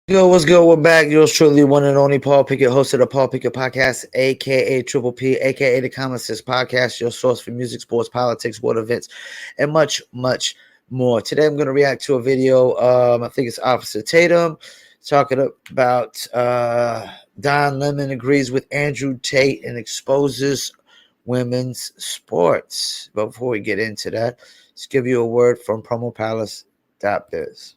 Yo, what's good? We're back. Yours truly, one and only Paul Pickett, host of the Paul Pickett Podcast, aka Triple P, aka the Common Sense Podcast, your source for music, sports, politics, world events, and much, much more. Today, I'm going to react to a video. I think it's Officer Tatum talking about Don Lemon agrees with Andrew Tate and exposes women's sports. But before we get into that, let's give you a word from PromoPalace.biz.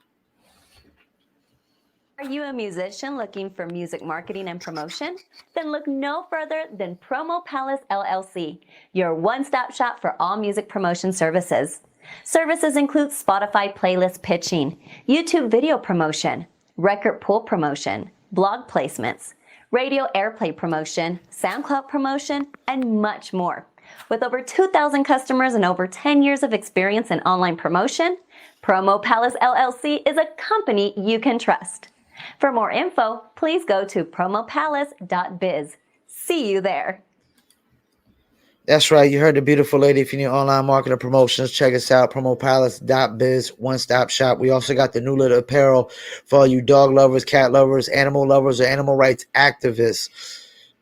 Are you a musician looking for music marketing and promotion? Then look no further than Promo Palace LLC, your one-stop shop for all music promotion services. Services include Spotify playlist pitching, YouTube video promotion, record pool promotion, blog placements, radio airplay promotion, SoundCloud promotion, and much more. With over 2,000 customers and over 10 years of experience in online promotion, Promo Palace LLC is a company you can trust. For more info, please go to promopalace.biz. See you there. That's right. You heard the beautiful lady. If you need online marketing or promotions, check us out. Promopalace.biz, one-stop shop. We also got the new little apparel for all you dog lovers, cat lovers, or animal rights activists.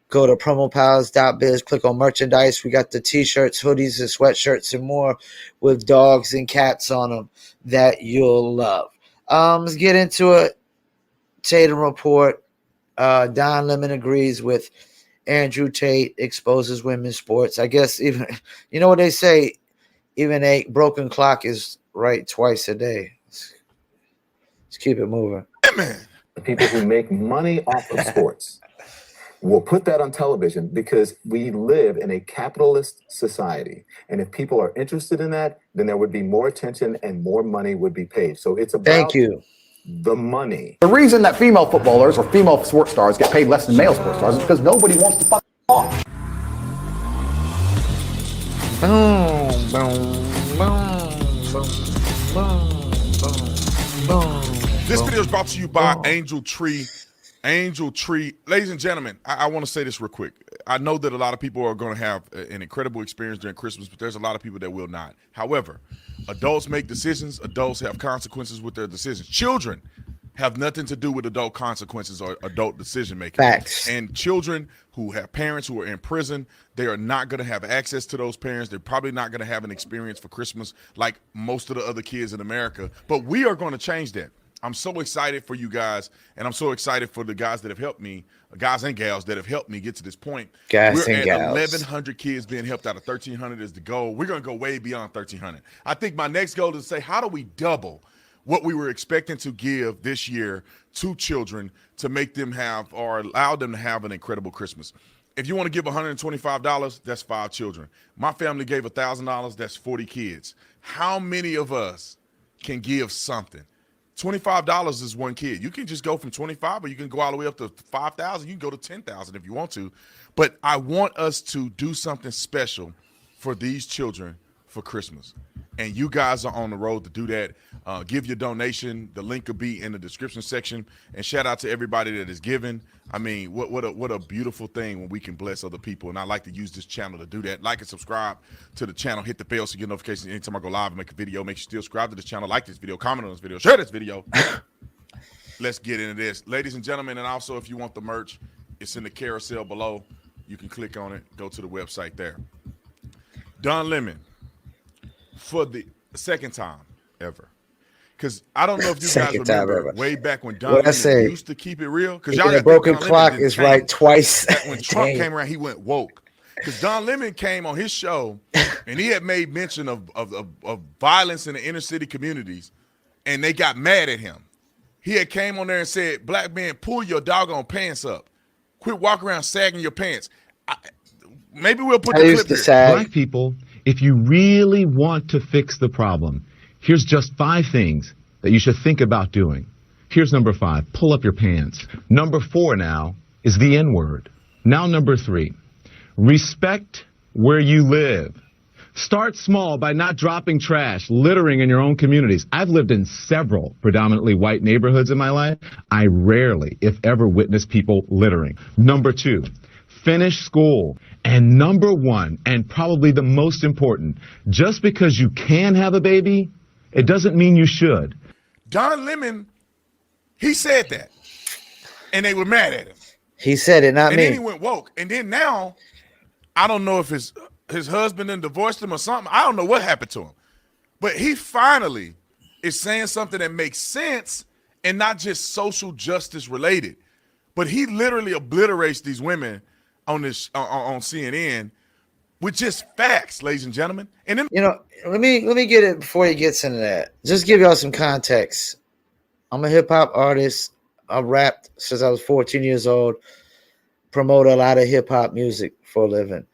Go to promopalace.biz, click on merchandise. We got the t-shirts, hoodies, and sweatshirts and more with dogs and cats on them that you'll love. Let's get into it. Tatum report. Don Lemon agrees with Andrew Tate, exposes women's sports. I guess even, you know what they say, even a broken clock is right twice a day. Let's keep it moving. The people who make money off of sports will put that on television because we live in a capitalist society. And if people are interested in that, then there would be more attention and more money would be paid. So it's about Thank you. The money. The reason that female footballers or female sports stars get paid less than male sports stars is because nobody wants to fuck off. Boom, boom, boom, boom, boom. This video is brought to you by Angel Tree. Angel Tree. Ladies and gentlemen, I want to say this real quick. I know that a lot of people are going to have an incredible experience during Christmas, but there's a lot of people that will not. However, adults make decisions. Adults have consequences with their decisions. Children have nothing to do with adult consequences or adult decision making. Facts. And children who have parents who are in prison, they are not going to have access to those parents. They're probably not going to have an experience for Christmas like most of the other kids in America. But we are going to change that. I'm so excited for you guys, and I'm so excited for the guys that have helped me, guys and gals that have helped me get to this point. We're at 1,100 kids being helped out of 1,300 is the goal. We're going to go way beyond 1,300. I think my next goal is to say, how do we double what we were expecting to give this year to children to make them have or allow them to have an incredible Christmas? If you want to give $125, that's 5 children. My family gave $1,000, that's 40 kids. How many of us can give something? $25 is one kid. You can just go from 25, or you can go all the way up to 5,000. You can go to 10,000 if you want to. But I want us to do something special for these children for Christmas. And you guys are on the road to do that. Give your donation. The link will be in the description section. And shout out to everybody that is giving. I mean, what a beautiful thing when we can bless other people. And I like to use this channel to do that. Like and subscribe to the channel. Hit the bell so you get notifications anytime I go live and make a video. Make sure you still subscribe to this channel. Like this video. Comment on this video. Share this video. Let's get into this. Ladies and gentlemen, and also if you want the merch, it's in the carousel below. You can click on it. Go to the website there. Don Lemon. For the second time ever, because I don't know if you guys remember way back when Don Lemon used to keep it real. Because y'all got a broken clock is right twice. When Trump came around, he went woke. Because Don Lemon came on his show and he had made mention of violence in the inner city communities, and they got mad at him. He had came on there and said, "Black men, pull your doggone pants up. Quit walking around sagging your pants." Maybe we'll put the clip here. Black people, if you really want to fix the problem, here's just 5 things that you should think about doing. Here's number 5, pull up your pants. Number 4 now is the N-word. Now number 3, respect where you live. Start small by not dropping trash, littering in your own communities. I've lived in several predominantly white neighborhoods in my life. I rarely, if ever, witness people littering. Number 2, finish school. And number 1, and probably the most important, just because you can have a baby, it doesn't mean you should. Don Lemon, he said that. and they were mad at him. He said it, not And me. then he went woke. And then now, I don't know if his husband then divorced him or something. I don't know what happened to him. But he finally is saying something that makes sense and not just social justice related. But he literally obliterates these women on this on CNN with just facts, ladies and gentlemen. And then You know, let me get it before he gets into that. Just give y'all some context. I'm a hip hop artist. I've rapped since I was 14 years old. Promote a lot of hip hop music for a living.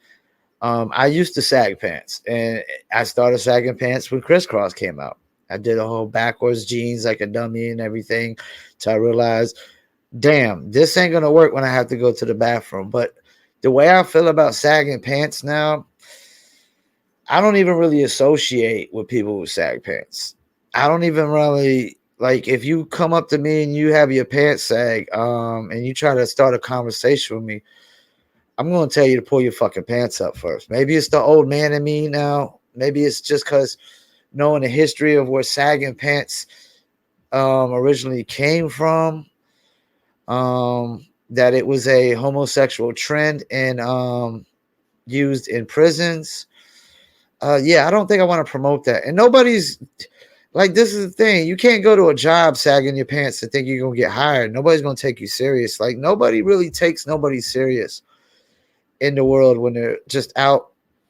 I used to sag pants, and I started sagging pants when Crisscross came out. I did a whole backwards jeans like a dummy and everything, till I realized, damn, this ain't gonna work when I have to go to the bathroom. But the way I feel about sagging pants now, I don't even really associate with people who sag pants. I don't even really like if you come up to me and you have your pants sag, and you try to start a conversation with me, I'm gonna tell you to pull your fucking pants up first. Maybe it's the old man in me now. Maybe it's just because knowing the history of where sagging pants originally came from, that it was a homosexual trend and used in prisons. Yeah, I don't think I want to promote that. And nobody's like, this is the thing. You can't go to a job sagging your pants and think you're going to get hired. Nobody's going to take you serious. Like, nobody really takes nobody serious in the world when they're just out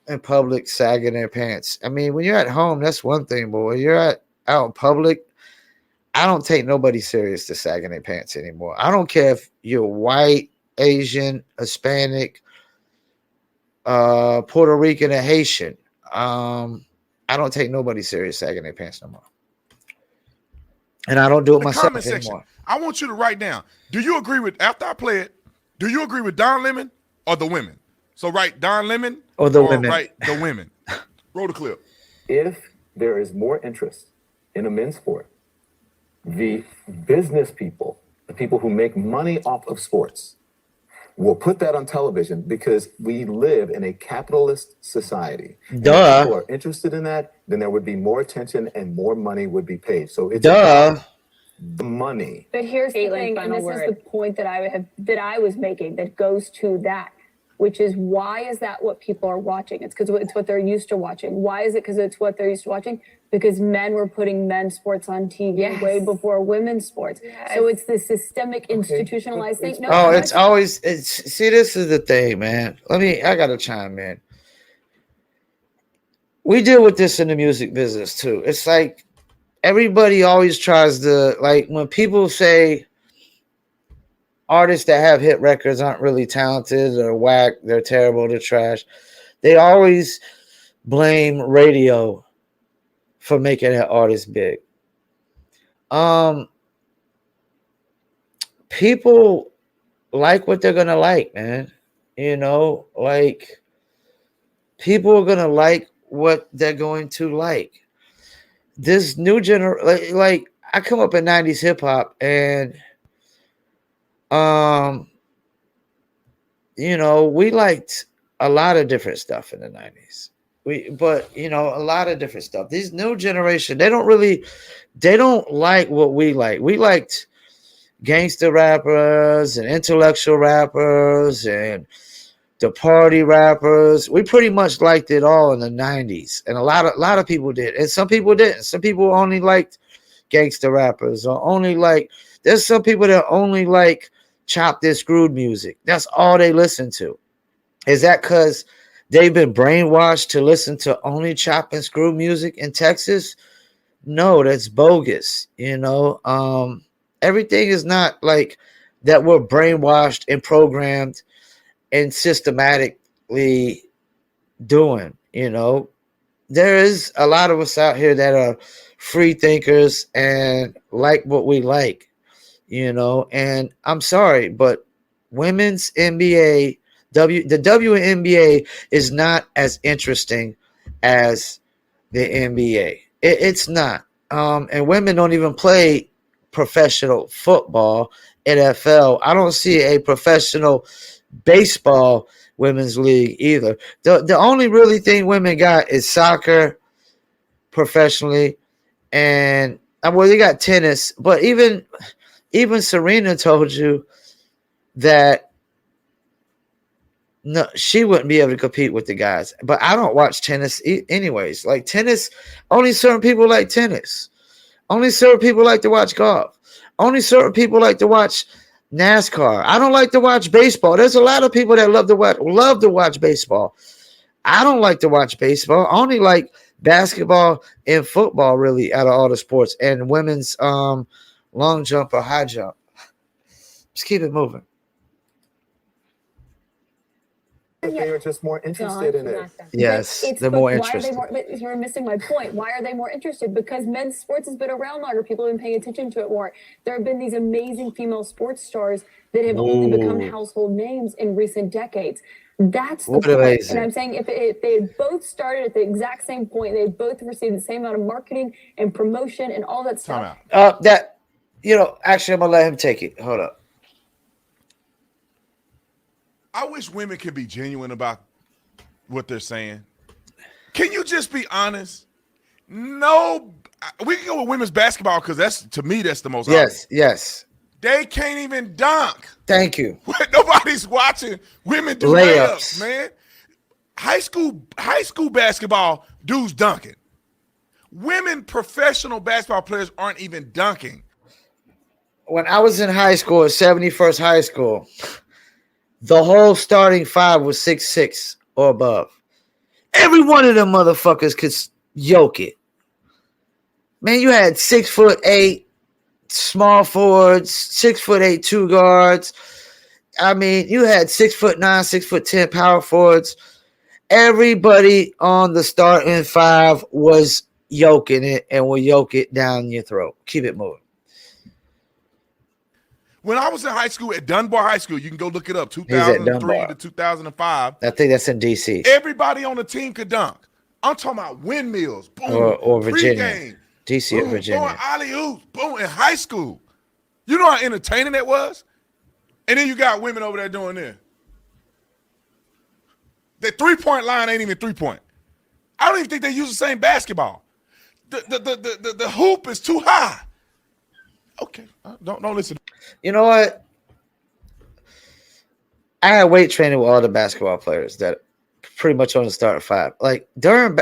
in public sagging their pants. I mean, when you're at home, that's one thing. But when you're out in public, I don't take nobody serious to sagging their pants anymore. I don't care if you're white, Asian, Hispanic, Puerto Rican, or Haitian. I don't take nobody serious sagging their pants no more. And I don't do it the myself comment section, anymore. I want you to write down, do you agree with, after I play it, do you agree with Don Lemon or the women? So write Don Lemon Or the women. Write the women. Roll the clip. If there is more interest in a men's sport, the business people, the people who make money off of sports, will put that on television because we live in a capitalist society. And Duh. if people are interested in that, then there would be more attention and more money would be paid. So it's Duh. about the money. But here's the Caitlin, thing, and final this word. is the point that I was making that goes to that, which is, why is that what people are watching? It's because it's what they're used to watching. Why is it because it's what they're used to watching? Because men were putting men's sports on TV Yes. way before women's sports. So it's this systemic, institutionalized thing. No, Oh, I'm it's not- always see, this is the thing, man. I gotta chime in. We deal with this in the music business too. It's like everybody always tries to, like, when people say artists that have hit records aren't really talented or whack, they're terrible, they're trash, they always blame radio for making that artist big. People like what they're gonna like, man. You know, like, people are gonna like what they're going to like. This new generation, like I come up in 90s hip hop, and you know, we liked a lot of different stuff in the 90s. But you know, a lot of different stuff. These new generation, they don't like what we like. We liked gangster rappers and intellectual rappers and the party rappers. We pretty much liked it all in the 90s. And a lot of people did. And some people didn't. Some people only liked gangster rappers, or only like, there's some people that only like chopped and screwed music. That's all they listen to. Is that because they've been brainwashed to listen to only chop and screw music in Texas? No, that's bogus. You know, everything is not like that. We're brainwashed and programmed and systematically doing. You know, there is a lot of us out here that are free thinkers and like what we like. You know, and I'm sorry, but women's NBA, the WNBA is not as interesting as the NBA. It's not. And women don't even play professional football, NFL. I don't see a professional baseball women's league either. The only really thing women got is soccer professionally, and well, they got tennis. But even Serena told you that no, she wouldn't be able to compete with the guys. But I don't watch tennis anyways. Like tennis, only certain people like tennis. Only certain people like to watch golf. Only certain people like to watch NASCAR. I don't like to watch baseball. There's a lot of people that love to watch baseball. I don't like to watch baseball. I only like basketball and football, really, out of all the sports, and women's long jump or high jump. Just keep it moving. But they are just more interested in it. Yes, But they're more why are interested. they more, but you're missing my point. Why are they more interested? Because men's sports has been around longer. People have been paying attention to it more. There have been these amazing female sports stars that have only become household names in recent decades. That's the What point. amazing. And I'm saying if they had both started at the exact same point, they had both received the same amount of marketing and promotion and all that stuff. Time out. Actually, I'm gonna let him take it. Hold up. I wish women could be genuine about what they're saying. Can you just be honest? No, we can go with women's basketball because that's, to me, that's the most obvious. Yes. They can't even dunk. Thank you. Nobody's watching women do layups, man. High school basketball, dudes dunking. Women professional basketball players aren't even dunking. When I was in high school at 71st High School, the whole starting five was 6'6" or above. Every one of them motherfuckers could yoke it. Man, you had 6'8" small forwards, 6'8" two guards. I mean, you had 6'9", 6'10" power forwards. Everybody on the starting five was yoking it and will yoke it down your throat. Keep it moving. When I was in high school at Dunbar High School, you can go look it up, 2003 Dunbar. to 2005. I think that's in D.C. Everybody on the team could dunk. I'm talking about windmills, boom, or Virginia. pregame, D.C. or boom, Virginia. throwing alley-oops, boom, in high school. You know how entertaining that was? And then you got women over there doing this. The three-point line ain't even three-point. I don't even think they use the same basketball. The hoop is too high. Okay, don't listen. You know what? I had weight training with all the basketball players that pretty much on the starting five. Like during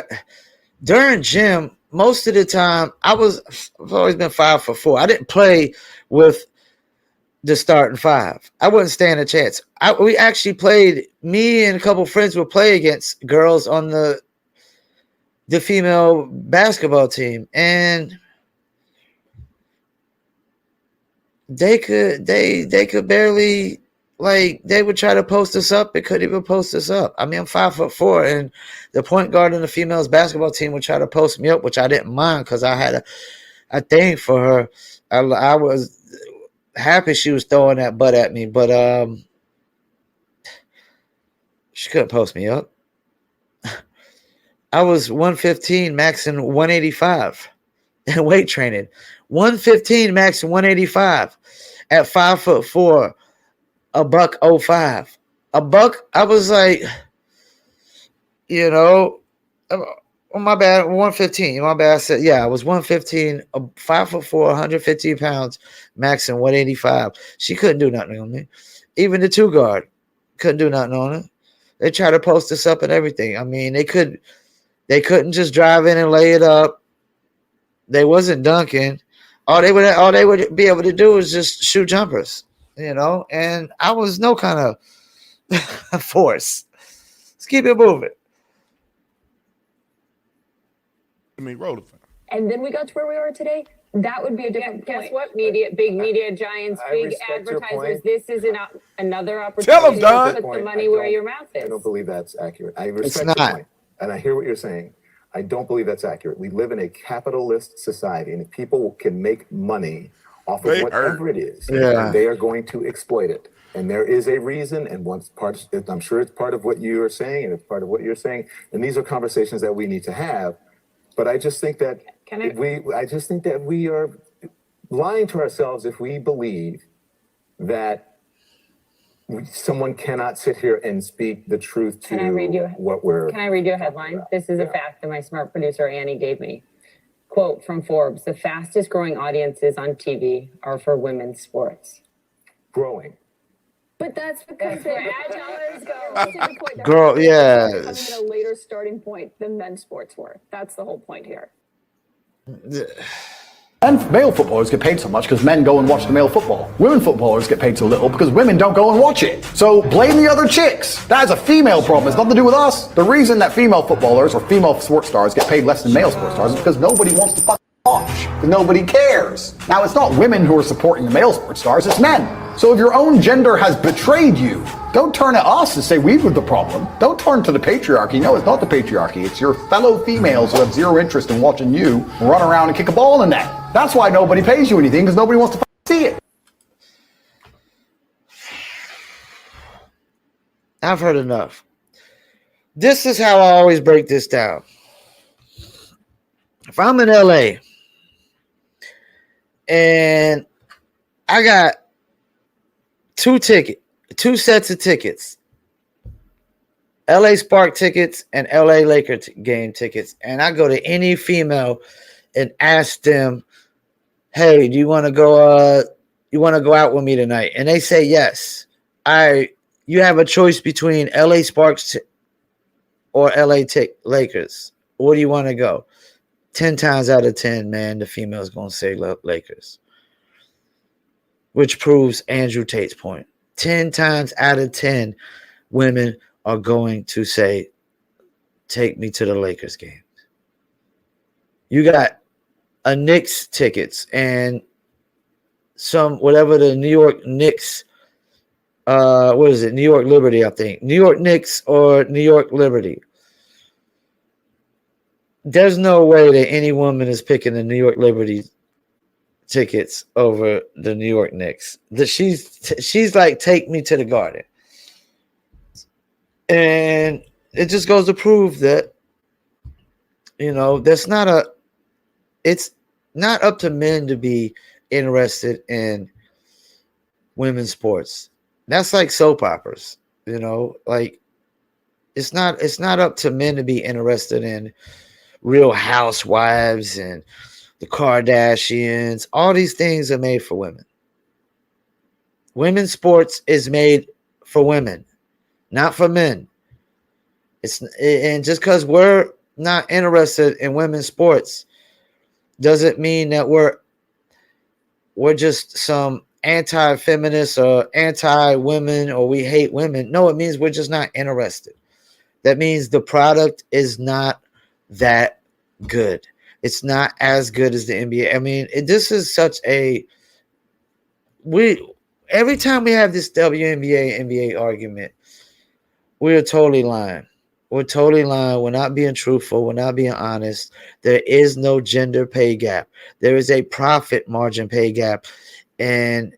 gym, most of the time I've always been 5'4". I didn't play with the starting five. I wouldn't stand a chance. We actually played. Me and a couple friends would play against girls on the female basketball team, and they could barely, like, they would try to post us up. They couldn't even post us up. I mean, I'm 5'4", and the point guard on the females basketball team would try to post me up, which I didn't mind because I had a thing for her. I was happy she was throwing that butt at me, but she couldn't post me up. I was 115, maxing 185 in weight training. 115, maxing 185 at 5'4", $105. I was like, oh my bad, 115. My bad. I said, yeah, I was 115, 5'4", 115 pounds, maxing 185. She couldn't do nothing on me. Even the two guard couldn't do nothing on her. They tried to post us up and everything. I mean, they couldn't just drive in and lay it up. They wasn't dunking. All they would be able to do is just shoot jumpers, and I was no kind of force. Let's keep it moving. I mean, roll it. And then we got to where we are today. That would be a different point. Guess what? Big media giants, I big respect your advertisers. point. This is another Tell opportunity 'em, Don. to put the money where your mouth I is. don't believe that's accurate. I respect not. your point, and I hear what you're saying. I don't believe that's accurate. We live in a capitalist society, and if people can make money off of They whatever it is, Yeah. they are going to exploit it. And there is a reason, and I'm sure it's part of what you are saying, and it's part of what you're saying. And these are conversations that we need to have. But I just think that we are lying to ourselves if we believe that someone cannot sit here and speak the truth to Can I read you- what we're. Can I read you a headline? This is a fact that my smart producer Annie gave me. Quote from Forbes: "The fastest growing audiences on TV are for women's sports." Growing. But that's because the agilers go. That's the point. They're Girl, coming yes. at a later starting point than men's sports were. That's the whole point here. And male footballers get paid so much because men go and watch the male football. Women footballers get paid so little because women don't go and watch it. So blame the other chicks. That is a female problem. It's nothing to do with us. The reason that female footballers or female sports stars get paid less than male sports stars is because nobody wants to fucking watch. Because nobody cares. Now, it's not women who are supporting the male sports stars, it's men. So if your own gender has betrayed you, don't turn to us and say we were the problem. Don't turn to the patriarchy. No, it's not the patriarchy. It's your fellow females who have zero interest in watching you run around and kick a ball in the net. That's why nobody pays you anything, because nobody wants to see it. I've heard enough. This is how I always break this down. If I'm in LA and I got two sets of tickets, LA Spark tickets and LA Laker game tickets, and I go to any female and ask them, hey, do you want to go out with me tonight? And they say yes. You have a choice between LA Sparks or LA Lakers. Where do you want to go? 10 times out of 10, man, the female's going to say Lakers. Which proves Andrew Tate's point. 10 times out of 10, women are going to say, take me to the Lakers game. You got a Knicks tickets and whatever the New York Knicks, what is it? New York Liberty, I think. New York Knicks or New York Liberty. There's no way that any woman is picking the New York Liberty tickets over the New York Knicks. She's like, take me to the Garden. And it just goes to prove that, it's not up to men to be interested in women's sports. That's like soap operas, like it's not up to men to be interested in Real Housewives and the Kardashians. All these things are made for women. Women's sports is made for women, not for men. And just because we're not interested in women's sports doesn't mean that we're just some anti-feminist or anti-women or we hate women. No, it means we're just not interested. That means the product is not that good. It's not as good as the NBA. I mean, this is such a every time we have this WNBA NBA argument, we are totally lying. We're totally lying. We're not being truthful. We're not being honest. There is no gender pay gap. There is a profit margin pay gap. And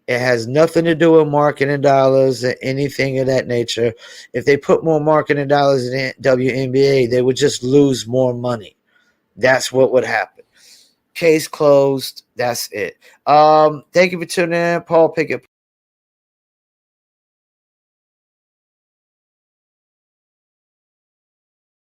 it has nothing to do with marketing dollars or anything of that nature. If they put more marketing dollars in the WNBA, they would just lose more money. That's what would happen. Case closed. That's it. Thank you for tuning in. Paul Pickett.